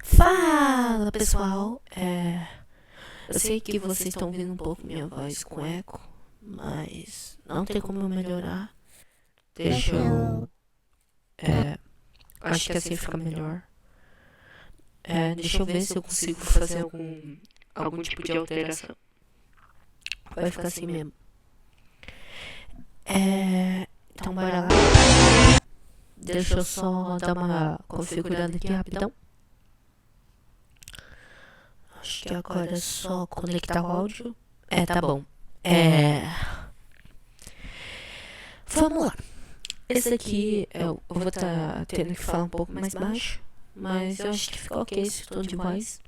Fala pessoal, eu sei que vocês estão ouvindo um pouco minha voz com eco, mas não tem como eu melhorar. Deixa eu. Acho que assim fica melhor. Deixa eu ver se eu consigo fazer algum tipo de alteração. Vai ficar assim mesmo. Então bora lá. Deixa eu só dar uma configurada aqui rapidão. Acho que agora é só conectar o áudio. Tá bom. Vamos lá. Esse aqui eu vou estar tendo que falar um pouco mais baixo, mas eu acho que ficou ok esse tom de voz.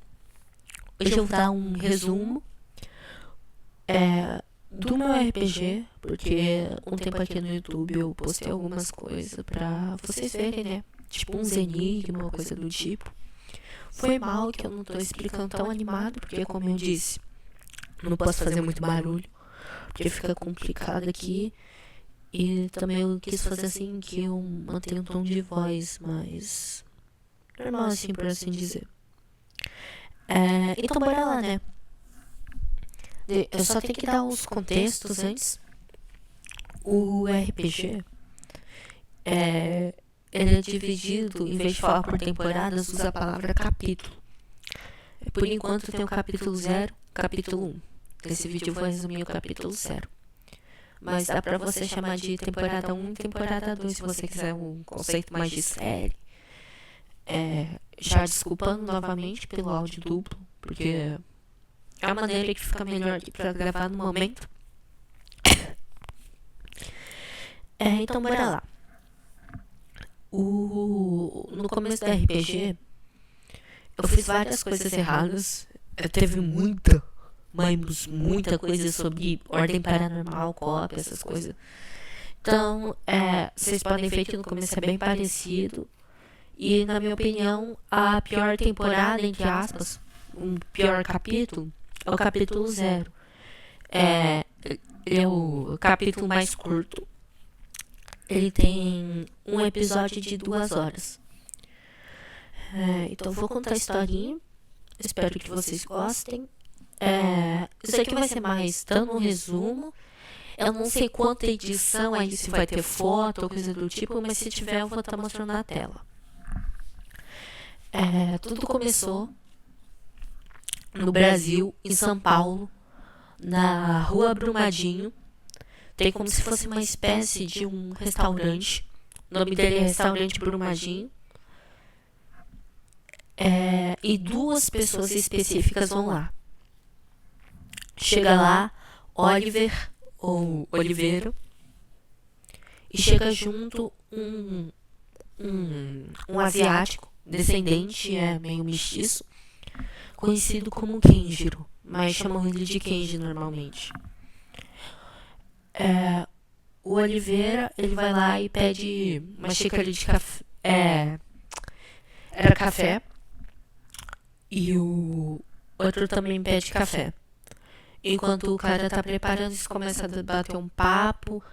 Hoje eu vou dar um resumo do meu RPG, porque um tempo aqui no YouTube eu postei algumas coisas pra vocês verem, né? Tipo uns enigmas, uma coisa do tipo. Foi mal que eu não tô explicando tão animado, porque como eu disse, não posso fazer muito barulho, porque fica complicado aqui. E também eu quis fazer assim que eu mantenha um tom de voz mais normal, assim, por assim dizer. Então bora lá, né? Eu só tenho que dar os contextos antes. O RPG ele é dividido, em vez de falar por temporadas, usa a palavra capítulo. Por enquanto tem o capítulo 0, capítulo 1. Nesse vídeo eu vou resumir o capítulo 0. Mas dá pra você chamar de temporada 1 e temporada 2 se você quiser um conceito mais de série. Já desculpando novamente pelo áudio duplo, porque é a maneira que fica melhor aqui pra gravar no momento. Então bora lá. No começo do RPG, eu fiz várias coisas erradas. Teve muita coisa sobre ordem paranormal, cópia, essas coisas. Então, vocês podem ver que no começo é bem parecido. E, na minha opinião, a pior temporada, entre aspas, o pior capítulo, é o capítulo 0. Ele é o capítulo mais curto. Ele tem um episódio de 2 horas. Então, eu vou contar a historinha. Espero que vocês gostem. Isso aqui vai ser mais dando um resumo. Eu não sei quanta edição aí, se vai ter foto ou coisa do tipo, mas se tiver eu vou estar mostrando na tela. Tudo começou no Brasil, em São Paulo, na Rua Brumadinho. Tem como se fosse uma espécie de um restaurante. O nome dele é Restaurante Brumadinho. E 2 pessoas específicas vão lá. Chega lá, Oliver ou Oliveira, e chega junto um asiático, descendente, meio mestiço, conhecido como Kenjiro, mas chamam ele de Kenji normalmente. O Oliveira, ele vai lá e pede uma xícara de café. Era café. E o outro também pede café. Enquanto o cara tá preparando, eles começam a bater um papo.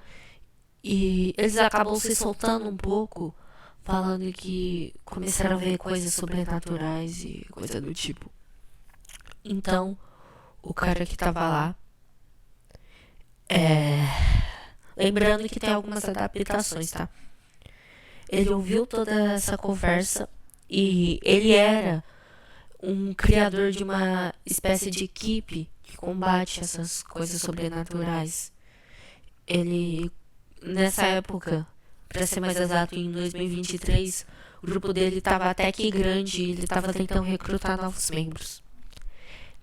E eles acabam se soltando um pouco, falando que começaram a ver coisas sobrenaturais e coisa do tipo. Então, o cara que tava lá, lembrando que tem algumas adaptações, tá? Ele ouviu toda essa conversa e ele era um criador de uma espécie de equipe que combate essas coisas sobrenaturais. Ele, nessa época, para ser mais exato, em 2023, o grupo dele estava até que grande e ele estava tentando recrutar novos membros.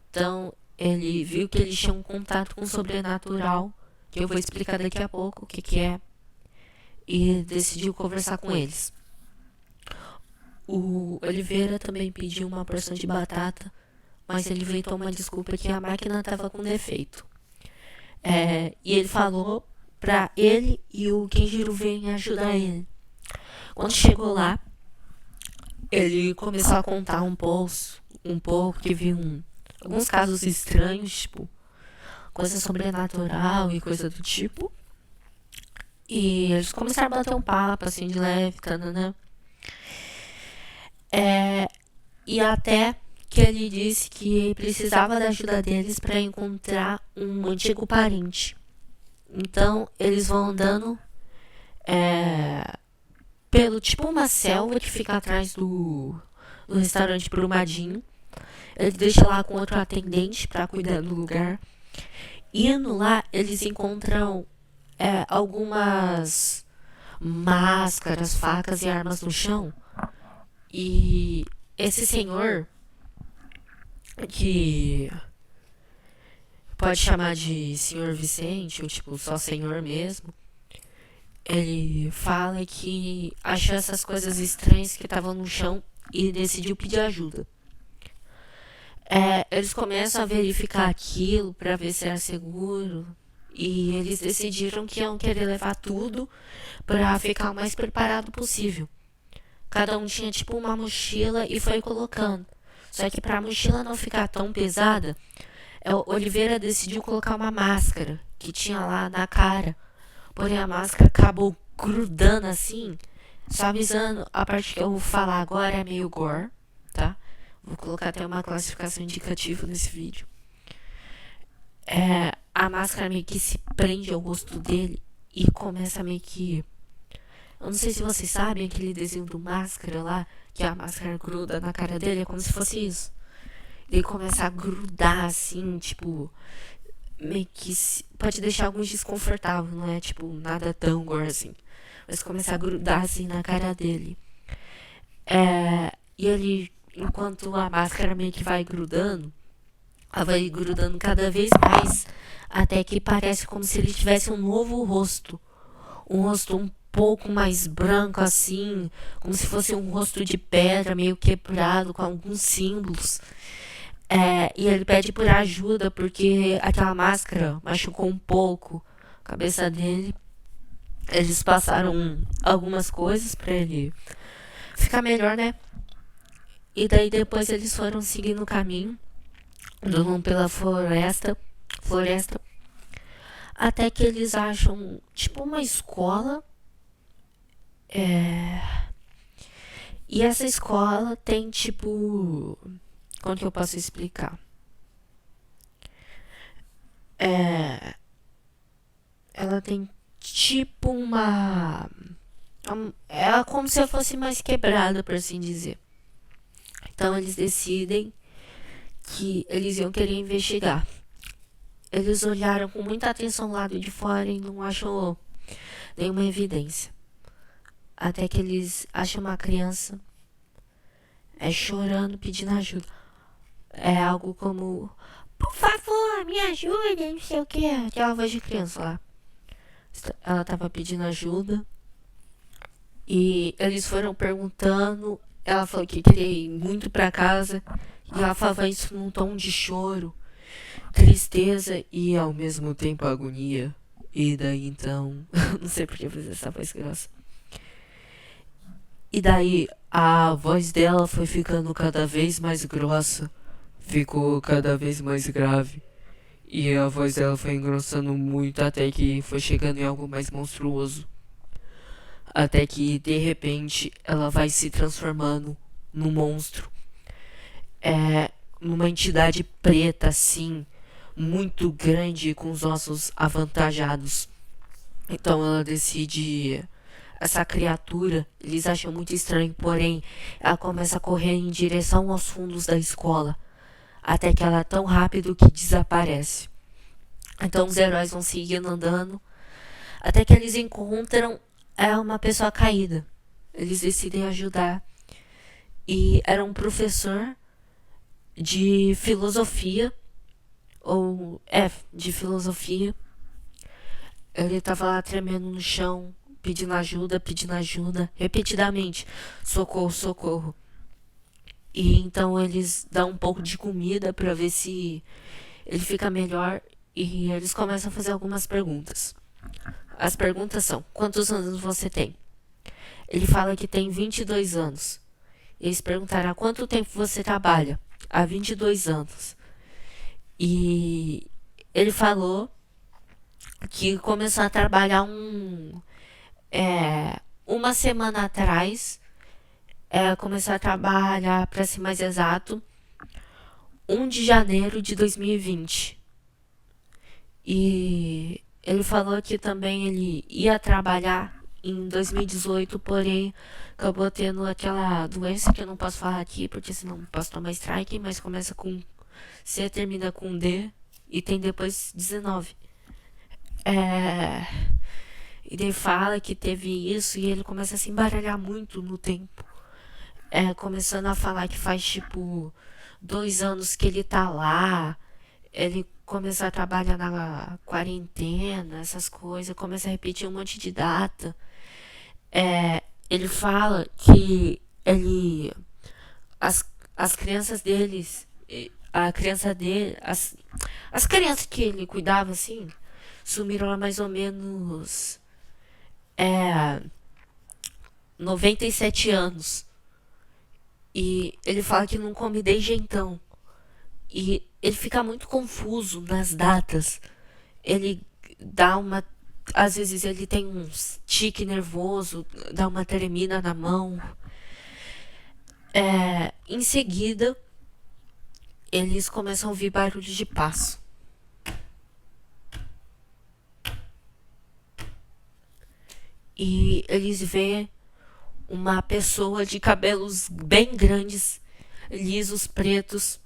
Então, ele viu que eles tinham um contato com o sobrenatural, que eu vou explicar daqui a pouco o que é, e decidiu conversar com eles. O Oliveira também pediu uma porção de batata, mas ele inventou uma desculpa que a máquina estava com defeito. E ele falou pra ele e o Kenjiro virem ajudar ele. Quando chegou lá, ele começou a contar um pouco que viu alguns casos estranhos, tipo coisa sobrenatural e coisa do tipo. E eles começaram a bater um papo, assim, de leve, tananã. É, e até que ele disse que precisava da ajuda deles para encontrar um antigo parente. Então, eles vão andando pelo tipo uma selva que fica atrás do restaurante Brumadinho. Ele deixa lá com outro atendente para cuidar do lugar. Indo lá, eles encontram algumas máscaras, facas e armas no chão. E esse senhor, que pode chamar de senhor Vicente, ou tipo só senhor mesmo, ele fala que achou essas coisas estranhas que estavam no chão e decidiu pedir ajuda. Eles começam a verificar aquilo para ver se era seguro e eles decidiram que iam querer levar tudo para ficar o mais preparado possível. Cada um tinha tipo uma mochila e foi colocando. Só que para a mochila não ficar tão pesada, Oliveira decidiu colocar uma máscara que tinha lá na cara. Porém a máscara acabou grudando assim. Só avisando, a parte que eu vou falar agora é meio gore, tá? Vou colocar até uma classificação indicativa nesse vídeo. A máscara meio que se prende ao rosto dele e começa meio que... Eu não sei se vocês sabem aquele desenho do Máscara lá, que a máscara gruda na cara dele, é como se fosse isso. Ele começa a grudar assim, tipo... Meio que pode deixar alguns desconfortáveis, não é tipo nada tão gore assim. Mas começa a grudar assim na cara dele. E ele, enquanto a máscara meio que vai grudando, ela vai grudando cada vez mais, até que parece como se ele tivesse um novo rosto. Um rosto um pouco mais branco assim, como se fosse um rosto de pedra, meio quebrado, com alguns símbolos. E ele pede por ajuda porque aquela máscara machucou um pouco a cabeça dele. Eles passaram algumas coisas pra ele ficar melhor, né? E daí depois eles foram seguindo o caminho, andando pela floresta, até que eles acham tipo uma escola. E essa escola tem tipo... Como que eu posso explicar? Ela tem tipo uma... É como se eu fosse mais quebrada, por assim dizer. Então eles decidem que eles iam querer investigar. Eles olharam com muita atenção lá de fora e não acham nenhuma evidência. Até que eles acham uma criança chorando, pedindo ajuda. É algo como: por favor, me ajude, não sei o que. Aquela voz de criança lá. Ela tava pedindo ajuda. E eles foram perguntando. Ela falou que queria ir muito pra casa. E ela falava isso num tom de choro, tristeza e ao mesmo tempo agonia. E daí então... não sei porque eu fiz essa voz grossa. E daí a voz dela foi ficando cada vez mais grossa. Ficou cada vez mais grave. E a voz dela foi engrossando muito até que foi chegando em algo mais monstruoso. Até que de repente ela vai se transformando num monstro. Numa entidade preta assim, muito grande, com os ossos avantajados. Então ela decide... Essa criatura, eles acham muito estranho, porém ela começa a correr em direção aos fundos da escola, até que ela é tão rápido que desaparece. Então os heróis vão seguindo andando, até que eles encontram uma pessoa caída. Eles decidem ajudar. E era um professor de filosofia, de filosofia. Ele tava lá tremendo no chão, pedindo ajuda, repetidamente: socorro, socorro. E então eles dão um pouco de comida pra ver se ele fica melhor. E eles começam a fazer algumas perguntas. As perguntas são: quantos anos você tem? Ele fala que tem 22 anos. Eles perguntaram: há quanto tempo você trabalha? Há 22 anos. E ele falou que começou a trabalhar Uma semana atrás, começou a trabalhar, para ser mais exato, 1 de janeiro de 2020. E ele falou que também ele ia trabalhar em 2018, porém acabou tendo aquela doença que eu não posso falar aqui, porque senão não posso tomar strike, mas começa com C, termina com D e tem depois 19. É, e ele fala que teve isso e ele começa a se embaralhar muito no tempo. Começando a falar que faz tipo 2 anos que ele tá lá. Ele começa a trabalhar na quarentena, essas coisas, começa a repetir um monte de data. Ele fala que as, as crianças deles, a criança dele, as crianças que ele cuidava assim, sumiram há mais ou menos é, 97 anos. E ele fala que não come desde então. E ele fica muito confuso nas datas. Ele dá uma. Às vezes ele tem um tique nervoso, dá uma tremida na mão. Em seguida, eles começam a ouvir barulhos de passo. E eles veem uma pessoa de cabelos bem grandes, lisos, pretos.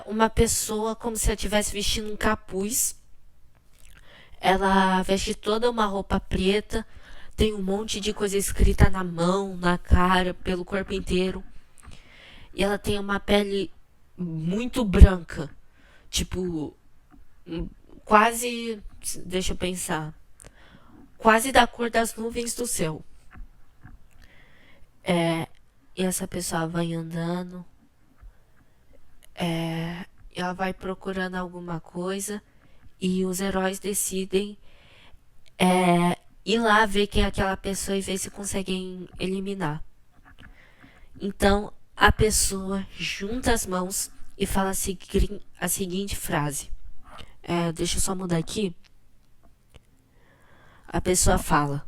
Uma pessoa como se ela estivesse vestindo um capuz. Ela veste toda uma roupa preta, tem um monte de coisa escrita na mão, na cara, pelo corpo inteiro. E ela tem uma pele muito branca, tipo, quase, deixa eu pensar, quase da cor das nuvens do céu. E essa pessoa vai andando, ela vai procurando alguma coisa e os heróis decidem ir lá ver quem é aquela pessoa e ver se conseguem eliminar. Então a pessoa junta as mãos e fala a seguinte frase. Deixa eu só mudar aqui. A pessoa fala: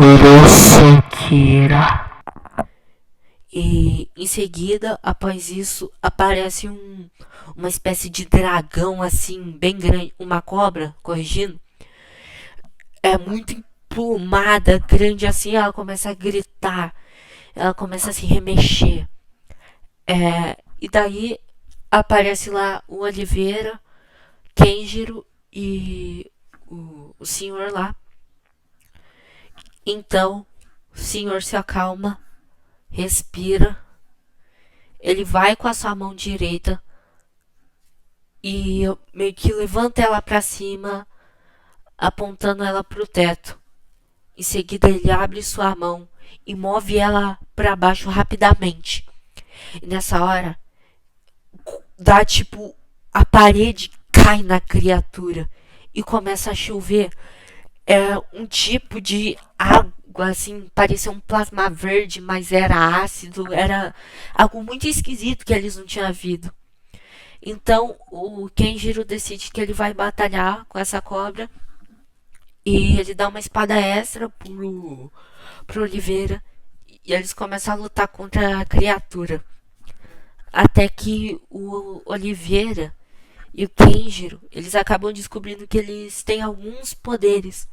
Urosekira. E em seguida, após isso, aparece uma espécie de dragão assim, bem grande, uma cobra, corrigindo. Muito emplumada, grande assim, ela começa a gritar, ela começa a se remexer. E daí aparece lá o Oliveira, Kenjiro e o senhor lá. Então, o senhor se acalma, respira. Ele vai com a sua mão direita e meio que levanta ela pra cima, apontando ela pro teto. Em seguida, ele abre sua mão e move ela para baixo rapidamente. E nessa hora, dá tipo, a parede cai na criatura e começa a chover. Um tipo de água, assim, parecia um plasma verde, mas era ácido, era algo muito esquisito que eles não tinham visto. Então o Kenjiro decide que ele vai batalhar com essa cobra e ele dá uma espada extra pro Oliveira e eles começam a lutar contra a criatura. Até que o Oliveira e o Kenjiro, eles acabam descobrindo que eles têm alguns poderes.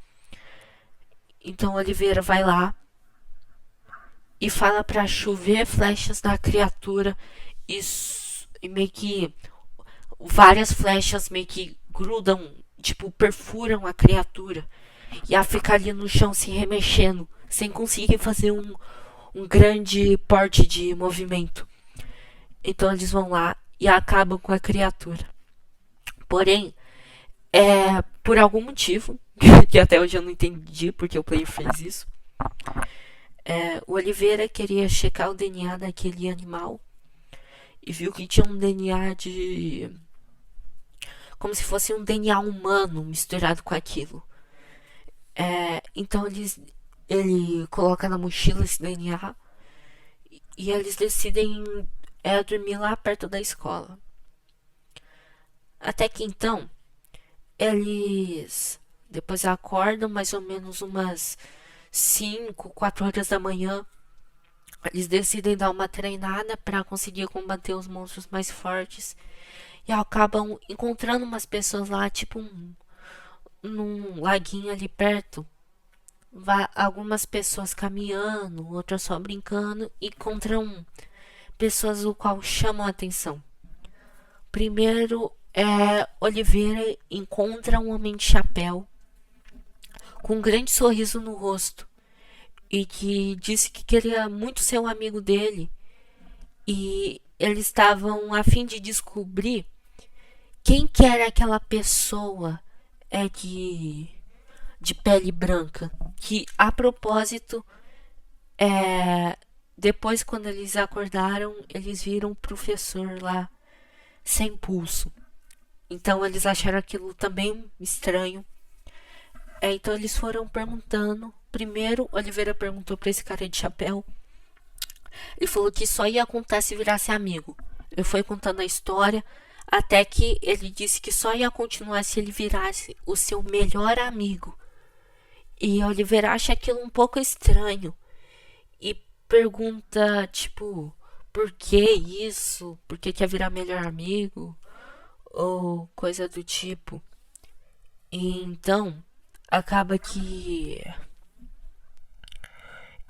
Então Oliveira vai lá e fala pra chover flechas na criatura e meio que várias flechas meio que grudam, tipo, perfuram a criatura. E ela fica ali no chão se remexendo, sem conseguir fazer um grande porte de movimento. Então eles vão lá e acabam com a criatura. Porém, por algum motivo, que até hoje eu não entendi porque o player fez isso, o Oliveira queria checar o DNA daquele animal e viu que tinha um DNA de... como se fosse um DNA humano misturado com aquilo. Então ele coloca na mochila esse DNA e eles decidem dormir lá perto da escola. Até que então eles Depois acordam mais ou menos umas 5, 4 horas da manhã. Eles decidem dar uma treinada para conseguir combater os monstros mais fortes. E acabam encontrando umas pessoas lá, tipo num laguinho ali perto. Algumas pessoas caminhando, outras só brincando. E encontram pessoas o qual chamam a atenção. Primeiro, Oliveira encontra um homem de chapéu com um grande sorriso no rosto e que disse que queria muito ser um amigo dele, e eles estavam a fim de descobrir quem que era aquela pessoa de pele branca, que a propósito, depois quando eles acordaram, eles viram o professor lá sem pulso. Então eles acharam aquilo também estranho. Então eles foram perguntando. Primeiro, Oliveira perguntou pra esse cara de chapéu. Ele falou que só ia contar se virasse amigo. Ele foi contando a história até que ele disse que só ia continuar se ele virasse o seu melhor amigo. E Oliveira acha aquilo um pouco estranho e pergunta, tipo, por que isso? Por que quer virar melhor amigo? Ou coisa do tipo. E então, acaba que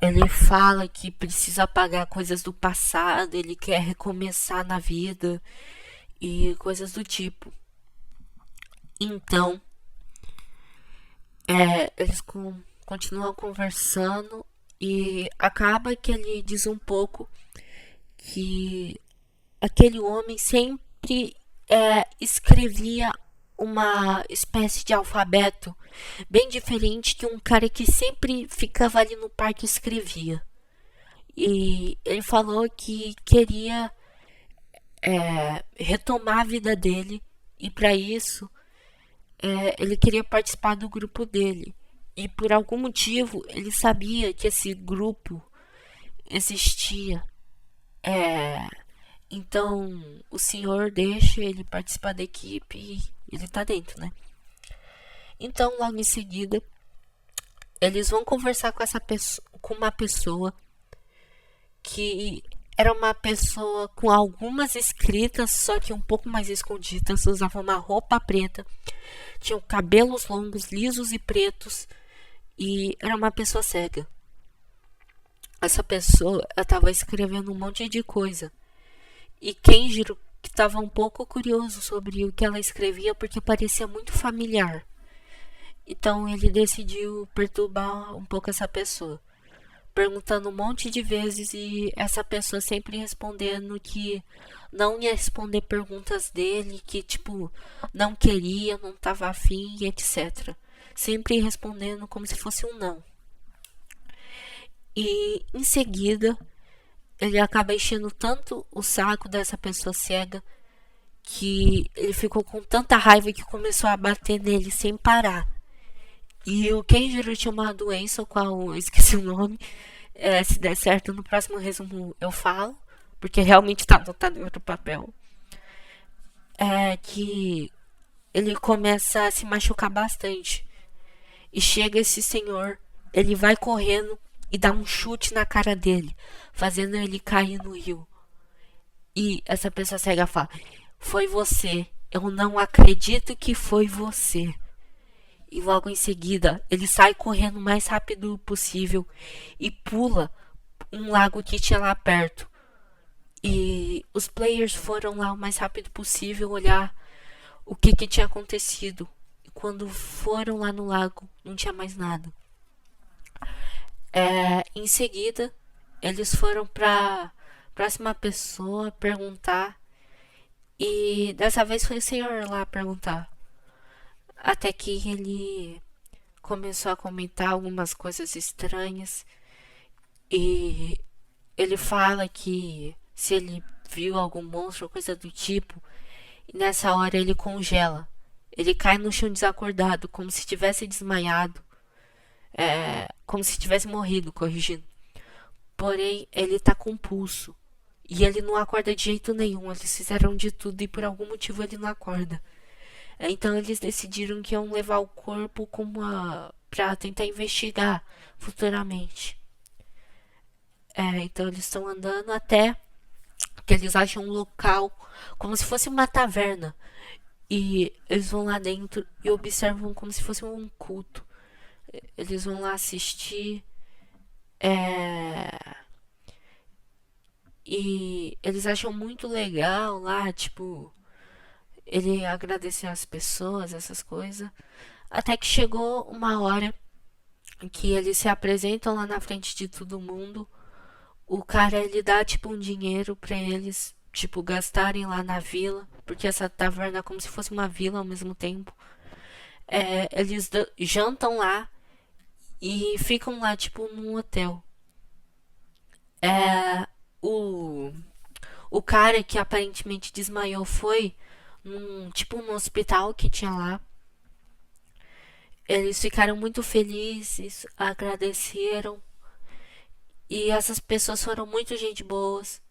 ele fala que precisa apagar coisas do passado, ele quer recomeçar na vida e coisas do tipo. Então, eles continuam conversando e acaba que ele diz um pouco que aquele homem sempre escrevia uma espécie de alfabeto bem diferente de um cara que sempre ficava ali no parque e escrevia. E ele falou que queria retomar a vida dele, e para isso ele queria participar do grupo dele. E por algum motivo ele sabia que esse grupo existia. Então o senhor deixa ele participar da equipe e ele tá dentro, né? Então logo em seguida eles vão conversar com uma pessoa que era uma pessoa com algumas escritas, só que um pouco mais escondidas. Usava uma roupa preta, tinha cabelos longos, lisos e pretos, e era uma pessoa cega. Essa pessoa estava escrevendo um monte de coisa, e Kenjiro que estava um pouco curioso sobre o que ela escrevia porque parecia muito familiar. Então ele decidiu perturbar um pouco essa pessoa, perguntando um monte de vezes, e essa pessoa sempre respondendo que não ia responder perguntas dele, que tipo não queria, não estava afim, etc. Sempre respondendo como se fosse um não. E em seguida ele acaba enchendo tanto o saco dessa pessoa cega que ele ficou com tanta raiva que começou a bater nele sem parar. E o Kenjiro tinha uma doença, o qual eu esqueci o nome. Se der certo, no próximo resumo eu falo, porque realmente tá anotado em outro papel. Que ele começa a se machucar bastante. E chega esse senhor, ele vai correndo e dá um chute na cara dele, fazendo ele cair no rio. E essa pessoa cega fala: foi você, eu não acredito que foi você. E logo em seguida ele sai correndo o mais rápido possível e pula um lago que tinha lá perto. E os players foram lá o mais rápido possível olhar o que tinha acontecido. E quando foram lá no lago, não tinha mais nada. Em seguida, eles foram para próxima pessoa perguntar. E dessa vez foi o senhor lá perguntar. Até que ele começou a comentar algumas coisas estranhas. E ele fala que se ele viu algum monstro ou coisa do tipo, e nessa hora ele congela. Ele cai no chão desacordado, como se tivesse desmaiado. Como se tivesse morrido, corrigindo. Porém, ele tá com pulso. E ele não acorda de jeito nenhum. Eles fizeram de tudo e por algum motivo ele não acorda. Então eles decidiram que iam levar o corpo pra tentar investigar futuramente. Então eles estão andando até que eles acham um local como se fosse uma taverna. E eles vão lá dentro e observam como se fosse um culto. Eles vão lá assistir. E eles acham muito legal lá, tipo, ele agradecer as pessoas, essas coisas. Até que chegou uma hora que eles se apresentam lá na frente de todo mundo. O cara, ele dá, tipo, um dinheiro pra eles, tipo, gastarem lá na vila. Porque essa taverna é como se fosse uma vila ao mesmo tempo. Eles jantam lá e ficam lá, tipo, num hotel. O, o cara que aparentemente desmaiou foi tipo, num hospital que tinha lá. Eles ficaram muito felizes, agradeceram. E essas pessoas foram muito gente boas.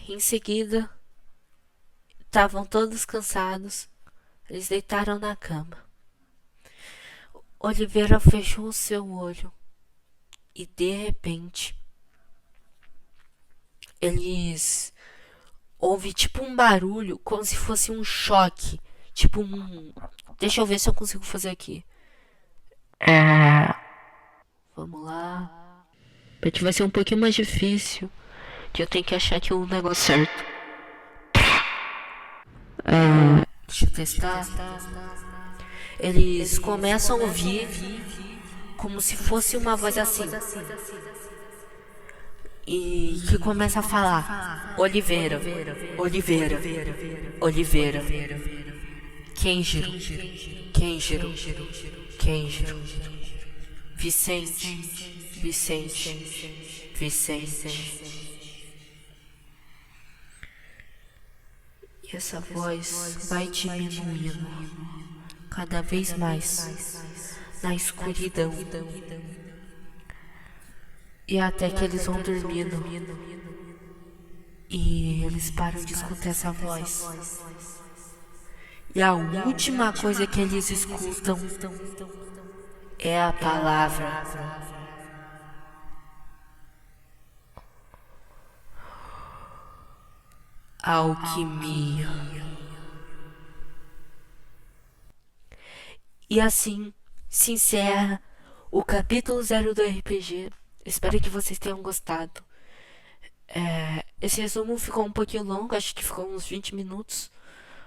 Em seguida, estavam todos cansados. Eles deitaram na cama. Oliveira fechou o seu olho. E de repente, eles houve tipo um barulho, como se fosse um choque. Tipo um. Deixa eu ver se eu consigo fazer aqui. Vamos lá. Porque vai ser um pouquinho mais difícil. Que eu tenho que achar aqui o negócio certo. Deixa eu testar. Eles começam a ouvir como se fosse uma voz assim. E que começa a falar: Oliveira, Oliveira, Oliveira, Kenjiro, Kenjiro, Kenjiro, Vicente, Vicente, Vicente. E essa voz vai diminuindo cada vez mais na escuridão. E até que eles vão dormindo. E eles param de escutar essa voz. E a última coisa que eles escutam é a palavra alquimia. E assim se encerra o capítulo 0 do RPG. Espero que vocês tenham gostado. Esse resumo ficou um pouquinho longo, acho que ficou uns 20 minutos.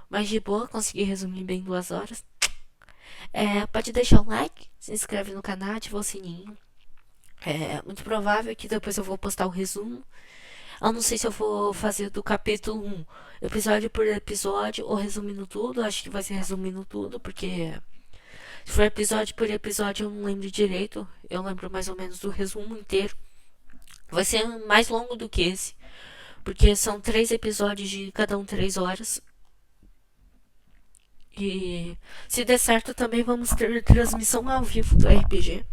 Mas de boa, consegui resumir bem 2 horas. Pode deixar um like, se inscreve no canal, ativa o sininho. É muito provável que depois eu vou postar o resumo. Eu não sei se eu vou fazer do capítulo 1 episódio por episódio ou resumindo tudo. Acho que vai ser resumindo tudo, porque se for episódio por episódio eu não lembro direito. Eu lembro mais ou menos do resumo inteiro. Vai ser mais longo do que esse, porque são 3 episódios de cada um 3 horas. E se der certo também vamos ter transmissão ao vivo do RPG.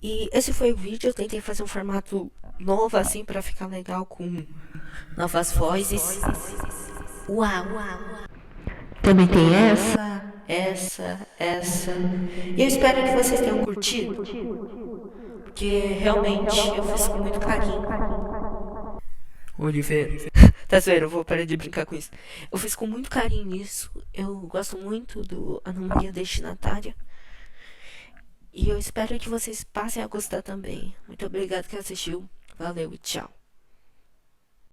E esse foi o vídeo. Eu tentei fazer um formato novo assim pra ficar legal, com novas vozes. Uau! Também tem essa. E eu espero que vocês tenham curtido, porque realmente eu fiz com muito carinho. Oliveira. Tá zoeiro, eu vou parar de brincar com isso. Eu fiz com muito carinho isso. Eu gosto muito do Anomalia Destinatária. E eu espero que vocês passem a gostar também. Muito obrigado que assistiu. Valeu e tchau.